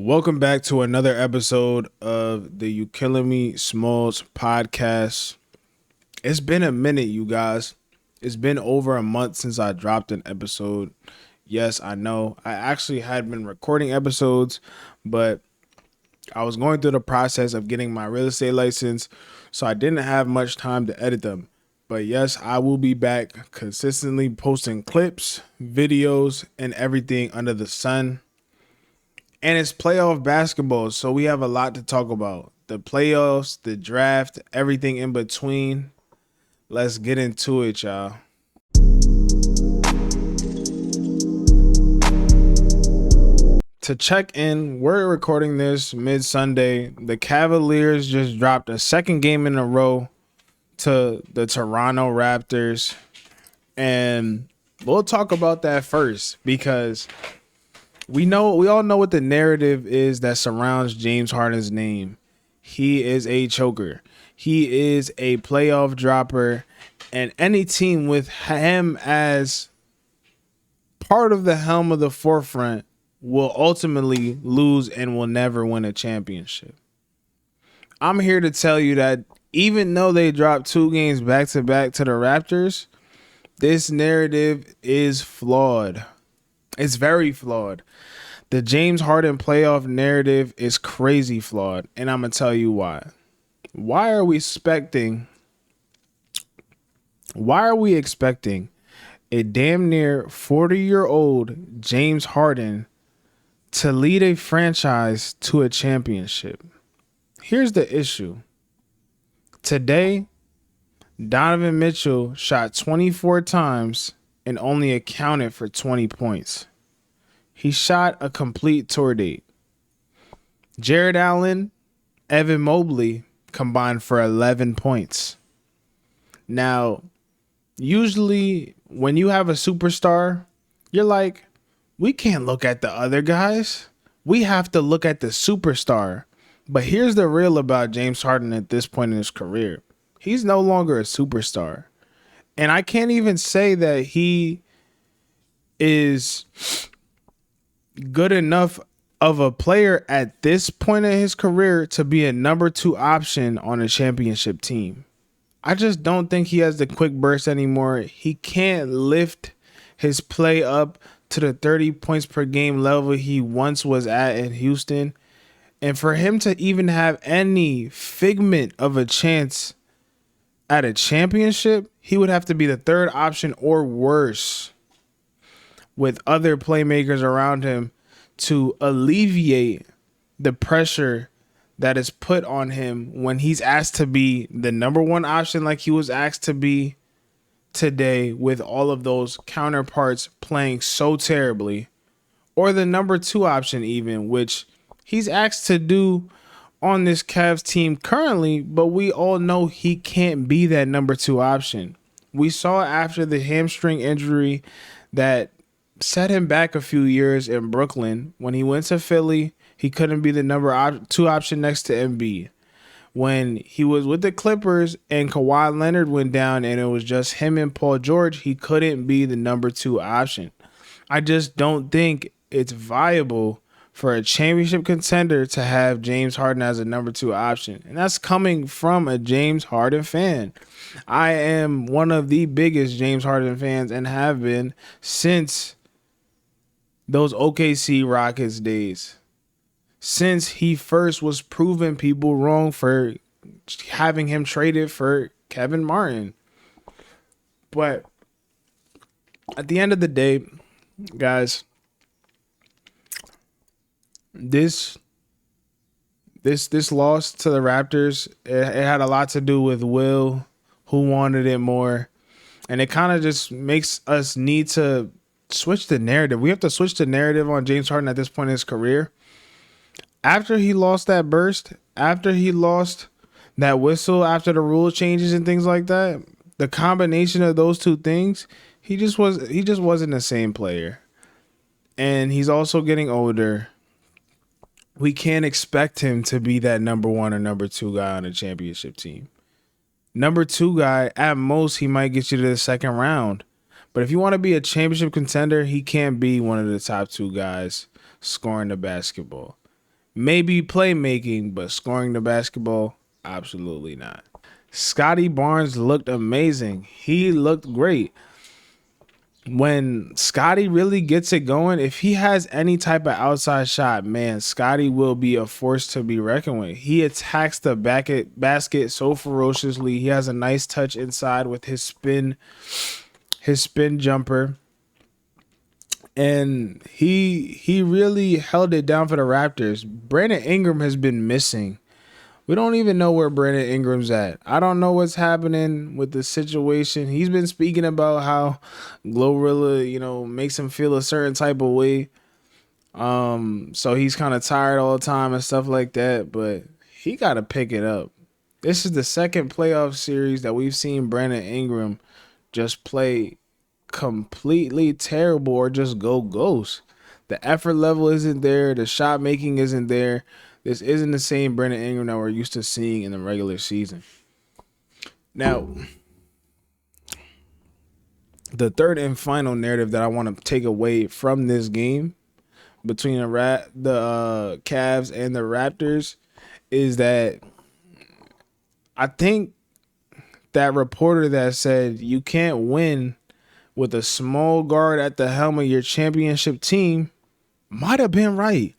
Welcome back to another episode of the YUKILLINMESMALLS podcast. It's been a minute, you guys. It's been over a month since I dropped an episode. Yes, I know. I actually had been recording episodes, but I was going through the process of getting my real estate license, so I didn't have much time to edit them. But yes, I will be back consistently posting clips, videos, and everything under the sun. And it's playoff basketball, so we have a lot to talk about. The playoffs, the draft, everything in between. Let's get into it, y'all. To check in, we're recording this mid-Sunday. The Cavaliers just dropped a second game in a row to the Toronto Raptors. And we'll talk about that first because we all know what the narrative is that surrounds James Harden's name. He is a choker. He is a playoff dropper, and any team with him as part of the helm of the forefront will ultimately lose and will never win a championship. I'm here to tell you that even though they dropped 2 games back to back to the Raptors, this narrative is flawed. It's very flawed. The James Harden playoff narrative is crazy flawed, and I'm going to tell you why. Why are we expecting a damn near 40-year-old James Harden to lead a franchise to a championship? Here's the issue. Today, Donovan Mitchell shot 24 times and only accounted for 20 points. He shot a complete tour date. Jared Allen, Evan Mobley combined for 11 points. Now, usually when you have a superstar, you're like, we can't look at the other guys. We have to look at the superstar. But here's the real about James Harden at this point in his career. He's no longer a superstar. And I can't even say that he is good enough of a player at this point in his career to be a number 2 option on a championship team. I just don't think he has the quick burst anymore. He can't lift his play up to the 30 points per game level he once was at in Houston. And for him to even have any figment of a chance at a championship, he would have to be the 3rd option or worse, with other playmakers around him to alleviate the pressure that is put on him when he's asked to be the number 1 option like he was asked to be today, with all of those counterparts playing so terribly, or the number 2 option even, which he's asked to do on this Cavs team currently, but we all know he can't be that number 2 option. We saw after the hamstring injury that set him back a few years in Brooklyn. When he went to Philly, he couldn't be the number 2 option next to Embiid. When he was with the Clippers and Kawhi Leonard went down and it was just him and Paul George, he couldn't be the number 2 option. I just don't think it's viable for a championship contender to have James Harden as a number 2 option. And that's coming from a James Harden fan. I am one of the biggest James Harden fans and have been since those OKC Rockets days. Since he first was proving people wrong for having him traded for Kevin Martin. But at the end of the day, guys, this loss to the Raptors, it had a lot to do with Will, who wanted it more. And it kind of just makes us need to switch the narrative. We have to switch the narrative on James Harden at this point in his career. After he lost that burst, after he lost that whistle, after the rule changes and things like that, the combination of those 2 things, he just wasn't the same player. And he's also getting older. We can't expect him to be that number 1 or number 2 guy on a championship team. Number 2 guy, at most, he might get you to the 2nd round. But if you want to be a championship contender, he can't be one of the top 2 guys scoring the basketball. Maybe playmaking, but scoring the basketball, absolutely not. Scotty Barnes looked amazing. He looked great. When Scotty really gets it going, if he has any type of outside shot, man, Scotty will be a force to be reckoned with. He attacks the basket so ferociously. He has a nice touch inside with his spin jumper. And he really held it down for the Raptors. Brandon Ingram has been missing. We don't even know where Brandon Ingram's at. I don't know what's happening with the situation. He's been speaking about how Glorilla, makes him feel a certain type of way. So he's kind of tired all the time and stuff like that. But he got to pick it up. This is the second playoff series that we've seen Brandon Ingram just play completely terrible or just go ghost. The effort level isn't there. The shot making isn't there. This isn't the same Brandon Ingram that we're used to seeing in the regular season. Now, the third and final narrative that I want to take away from this game between the Cavs and the Raptors is that I think that reporter that said you can't win with a small guard at the helm of your championship team might have been right.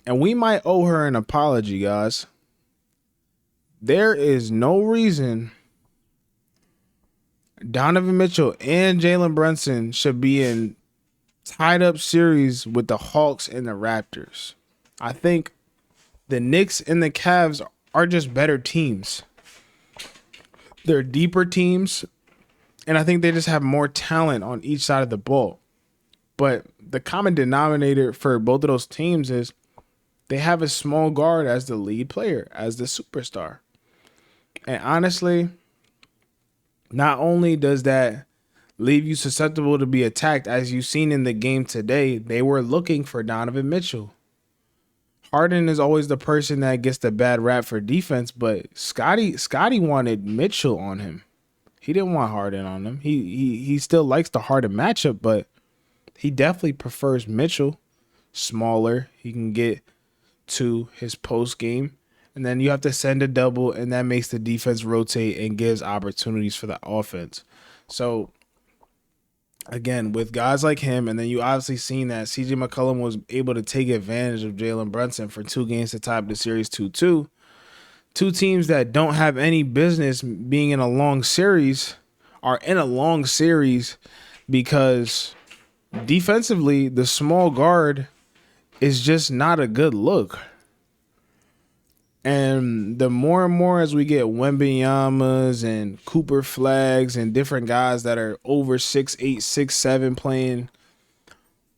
And we might owe her an apology, guys. There is no reason Donovan Mitchell and Jalen Brunson should be in tied up series with the Hawks and the Raptors. I think the Knicks and the Cavs are just better teams. They're deeper teams, and I think they just have more talent on each side of the ball. But the common denominator for both of those teams is they have a small guard as the lead player, as the superstar. And honestly, not only does that leave you susceptible to be attacked, as you've seen in the game today, they were looking for Donovan Mitchell. Harden is always the person that gets the bad rap for defense, but Scotty wanted Mitchell on him. He didn't want Harden on him. He still likes the Harden matchup, but he definitely prefers Mitchell. Smaller, he can get to his post game, and then you have to send a double, and that makes the defense rotate and gives opportunities for the offense. So again, with guys like him, and then you obviously seen that CJ McCollum was able to take advantage of Jalen Brunson for 2 games to tie up the series 2-2. Two teams that don't have any business being in a long series are in a long series because defensively, the small guard is just not a good look. And the more and more as we get Wembanyamas and Cooper Flags and different guys that are over 6'8", 6'7", playing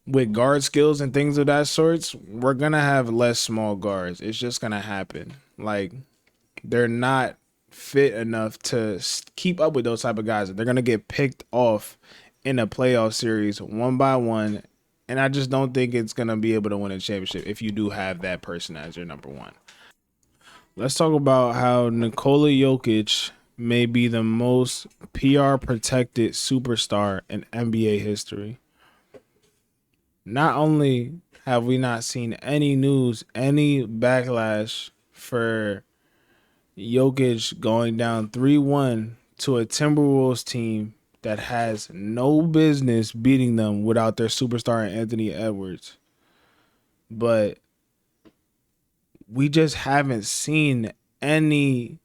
with guard skills and things of that sorts, we're going to have less small guards. It's just going to happen. Like, they're not fit enough to keep up with those type of guys. They're going to get picked off in a playoff series one by one. And I just don't think it's going to be able to win a championship if you do have that person as your number one. Let's talk about how Nikola Jokic may be the most PR protected superstar in NBA history. Not only have we not seen any news, any backlash for Jokic going down 3-1 to a Timberwolves team that has no business beating them without their superstar Anthony Edwards, but we just haven't seen any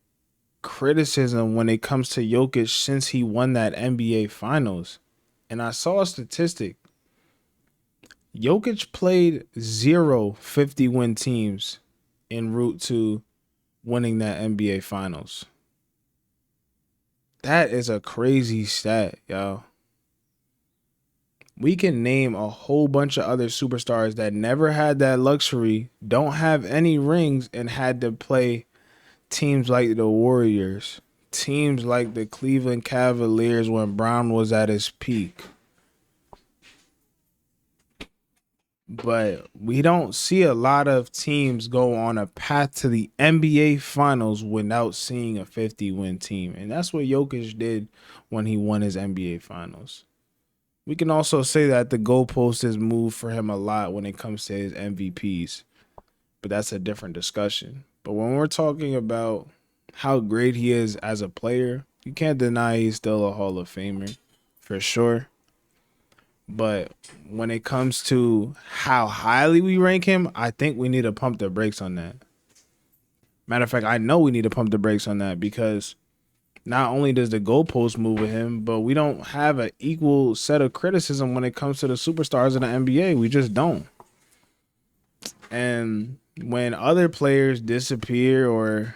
criticism when it comes to Jokic since he won that NBA Finals. And I saw a statistic. Jokic played 0 50-win teams en route to winning that NBA Finals. That is a crazy stat, y'all. We can name a whole bunch of other superstars that never had that luxury, don't have any rings, and had to play teams like the Warriors, teams like the Cleveland Cavaliers when Brown was at his peak. But we don't see a lot of teams go on a path to the NBA Finals without seeing a 50-win team. And that's what Jokic did when he won his NBA Finals. We can also say that the goalpost has moved for him a lot when it comes to his MVPs. but that's a different discussion. But when we're talking about how great he is as a player, you can't deny he's still a Hall of Famer for sure. But when it comes to how highly we rank him, I think we need to pump the brakes on that. Matter of fact, I know we need to pump the brakes on that because not only does the goalpost move with him, but we don't have an equal set of criticism when it comes to the superstars in the NBA. We just don't. And when other players disappear or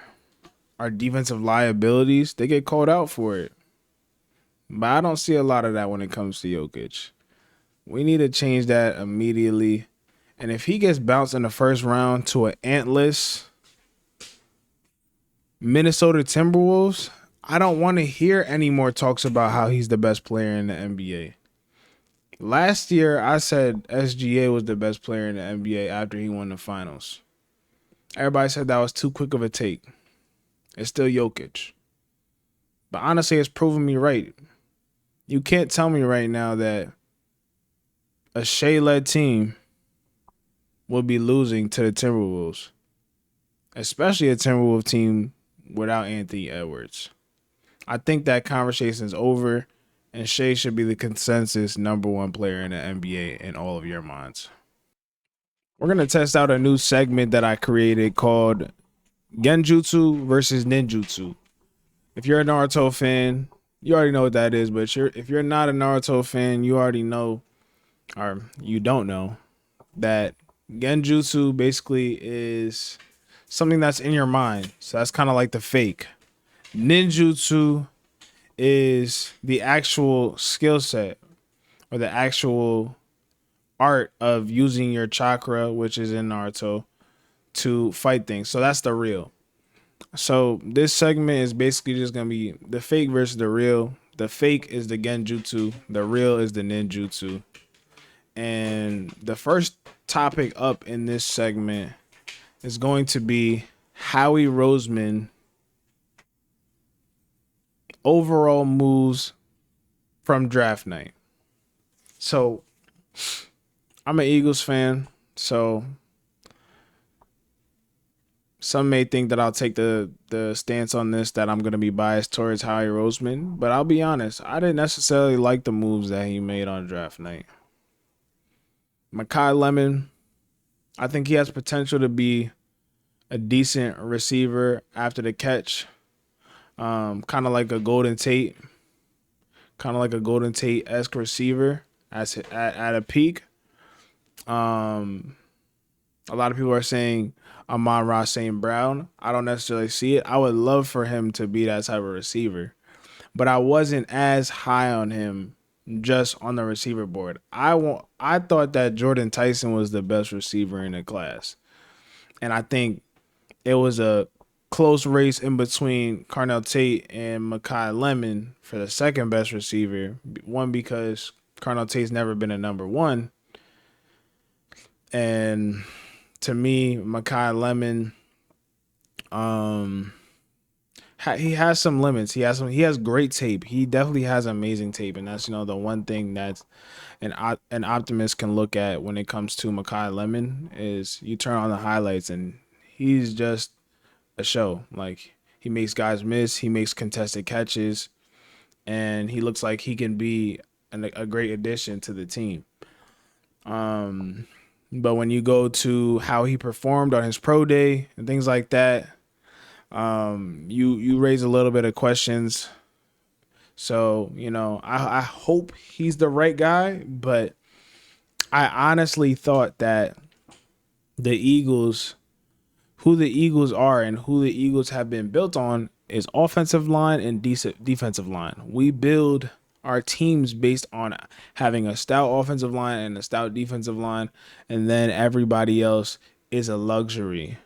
are defensive liabilities, they get called out for it. But I don't see a lot of that when it comes to Jokic. We need to change that immediately. And if he gets bounced in the first round to an antless Minnesota Timberwolves, I don't want to hear any more talks about how he's the best player in the NBA. Last year, I said SGA was the best player in the NBA after he won the finals. Everybody said that was too quick of a take. It's still Jokic. But honestly, it's proven me right. You can't tell me right now that a Shea-led team will be losing to the Timberwolves, especially a Timberwolves team without Anthony Edwards. I think that conversation is over, and Shea should be the consensus number one player in the NBA in all of your minds. We're going to test out a new segment that I created called Genjutsu versus Ninjutsu. If you're a Naruto fan, you already know what that is, but if you're not a Naruto fan, you already know, or you don't know, that Genjutsu basically is something that's in your mind. So that's kind of like the fake. Ninjutsu is the actual skill set or the actual art of using your chakra, which is in Naruto, to fight things. So that's the real. So this segment is basically just going to be the fake versus the real. The fake is the Genjutsu. The real is the Ninjutsu. And the first topic up in this segment is going to be Howie Roseman overall moves from draft night. So I'm an Eagles fan, so some may think that I'll take the stance on this that I'm going to be biased towards Howie Roseman, but I'll be honest, I didn't necessarily like the moves that he made on draft night. Makai Lemon, I think he has potential to be a decent receiver after the catch. Kind of like a Golden Tate. Kind of like a Golden Tate-esque receiver at a peak. A lot of people are saying Amon-Ra St. Brown. I don't necessarily see it. I would love for him to be that type of receiver. But I wasn't as high on him just on the receiver board. I thought that Jordan Tyson was the best receiver in the class. And I think it was a close race in between Carnell Tate and Makai Lemon for the second best receiver. One, because Carnell Tate's never been a number one. And to me, Makai Lemon, he has some limits. He has great tape. He definitely has amazing tape, and that's the one thing that an optimist can look at when it comes to Makai Lemon is you turn on the highlights and he's just a show. Like, he makes guys miss, he makes contested catches, and he looks like he can be a great addition to the team. But when you go to how he performed on his pro day and things like that, you raise a little bit of questions. So, I hope he's the right guy, but I honestly thought that the Eagles, who the Eagles are and who the Eagles have been built on is offensive line and decent defensive line. We build our teams based on having a stout offensive line and a stout defensive line, and then everybody else is a luxury.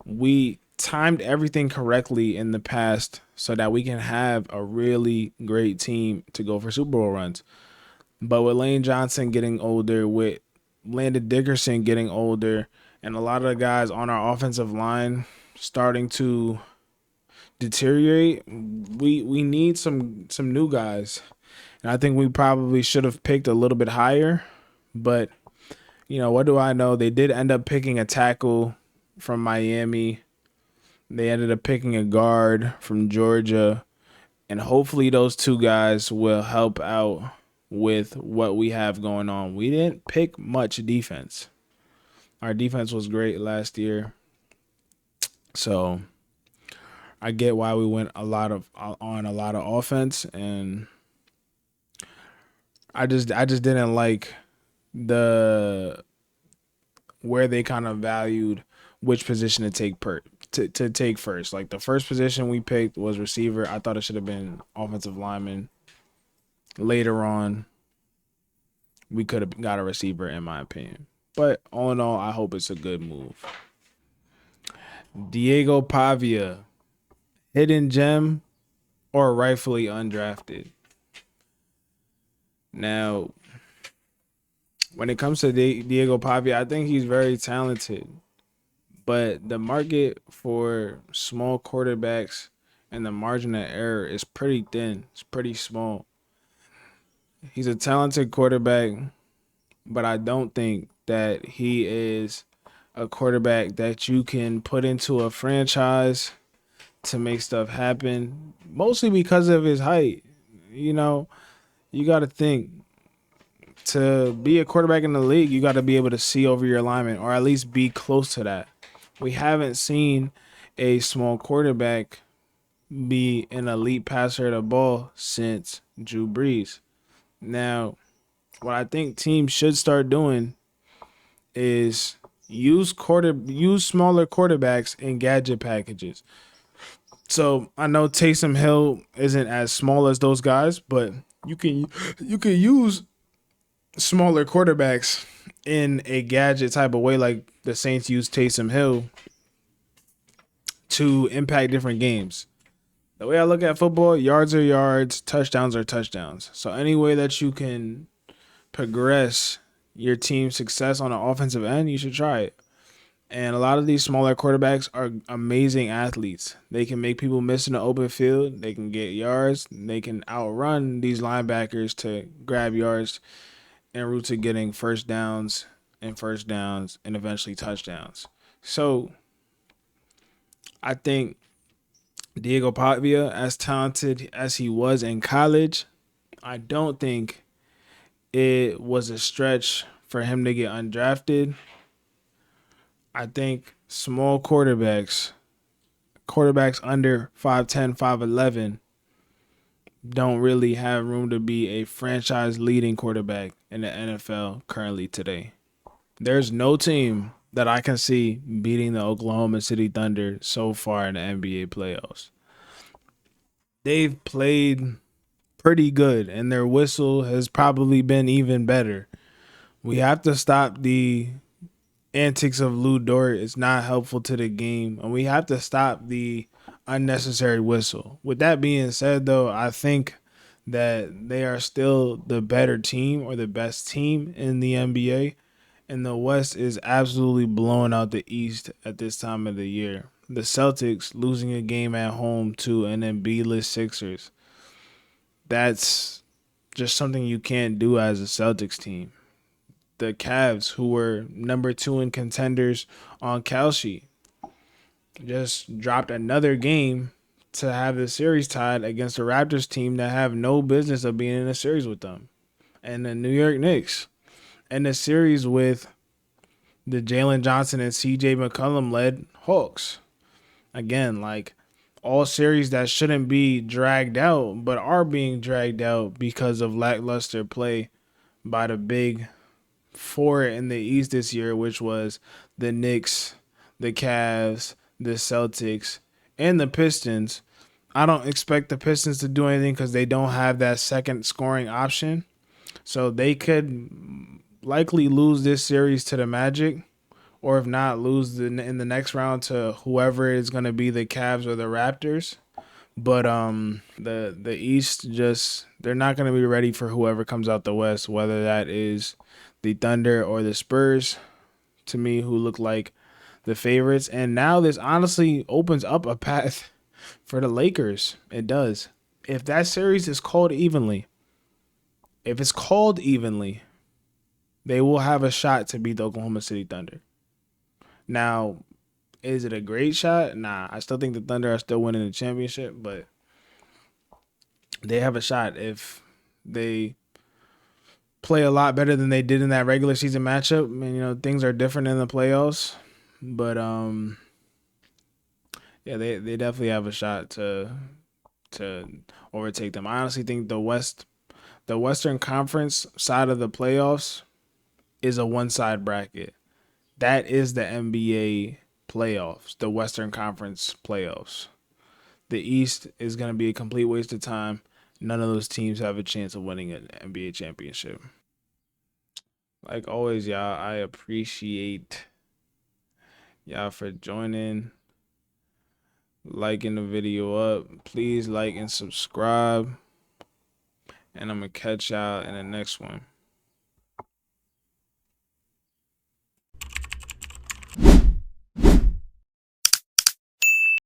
We timed everything correctly in the past so that we can have a really great team to go for Super Bowl runs. But with Lane Johnson getting older, with Landon Dickerson getting older, and a lot of the guys on our offensive line starting to deteriorate, we need some new guys. And I think we probably should have picked a little bit higher. But, what do I know? They did end up picking a tackle from Miami. They ended up picking a guard from Georgia. And hopefully those two guys will help out with what we have going on. We didn't pick much defense. Our defense was great last year. So I get why we went on a lot of offense, and I just didn't like the where they kind of valued which position to take to take first. Like the first position we picked was receiver. I thought it should have been offensive lineman. Later on, we could have got a receiver, in my opinion. But all in all, I hope it's a good move. Diego Pavia, hidden gem or rightfully undrafted. Now, when it comes to Diego Pavia, I think he's very talented. But the market for small quarterbacks and the margin of error is pretty thin. It's pretty small. He's a talented quarterback, but I don't think that he is a quarterback that you can put into a franchise to make stuff happen, mostly because of his height. You know, you got to think to be a quarterback in the league, you got to be able to see over your alignment or at least be close to that. We haven't seen a small quarterback be an elite passer of the ball since Drew Brees. Now, what I think teams should start doing is use smaller quarterbacks in gadget packages. So I know Taysom Hill isn't as small as those guys, but you can use smaller quarterbacks in a gadget type of way, like the Saints use Taysom Hill to impact different games. The way I look at football, yards are yards, touchdowns are touchdowns. So any way that you can progress your team's success on the offensive end, you should try it. And a lot of these smaller quarterbacks are amazing athletes. They can make people miss in the open field. They can get yards. They can outrun these linebackers to grab yards en route to getting first downs and eventually touchdowns. So I think Diego Pavia, as talented as he was in college, I don't think it was a stretch for him to get undrafted. I think small quarterbacks under 5'10", 5'11", don't really have room to be a franchise leading quarterback in the NFL currently today. There's no team that I can see beating the Oklahoma City Thunder so far in the NBA playoffs. They've played pretty good, and their whistle has probably been even better. We have to stop the antics of Lou Dort. It's not helpful to the game, and we have to stop the unnecessary whistle. With that being said, though, I think that they are still the better team or the best team in the NBA, and the West is absolutely blowing out the East at this time of the year. The Celtics losing a game at home to an Embiid-less Sixers. That's just something you can't do as a Celtics team. The Cavs, who were number 2 in contenders on Kalshi, just dropped another game to have the series tied against the Raptors team that have no business of being in a series with them. And the New York Knicks. And the series with the Jalen Johnson and CJ McCollum led Hawks. Again, like all series that shouldn't be dragged out, but are being dragged out because of lackluster play by the big four in the East this year, which was the Knicks, the Cavs, the Celtics, and the Pistons. I don't expect the Pistons to do anything because they don't have that second scoring option. So they could likely lose this series to the Magic, or if not, lose in the next round to whoever is going to be the Cavs or the Raptors. But the East, just they're not going to be ready for whoever comes out the West, whether that is the Thunder or the Spurs, to me, who look like the favorites. And now this honestly opens up a path for the Lakers. It does. If that series is called evenly, they will have a shot to beat the Oklahoma City Thunder. Now, Is it a great shot? Nah, I still think the Thunder are still winning the championship, but they have a shot if they play a lot better than they did in that regular season matchup. I mean, things are different in the playoffs, but yeah, they definitely have a shot to overtake them. I honestly think the Western Conference side of the playoffs is a one side bracket. That is the NBA playoffs, the Western Conference playoffs. The East is going to be a complete waste of time. None of those teams have a chance of winning an NBA championship. Like always, y'all, I appreciate y'all for joining, liking the video up. Please like and subscribe. And I'm going to catch y'all in the next one.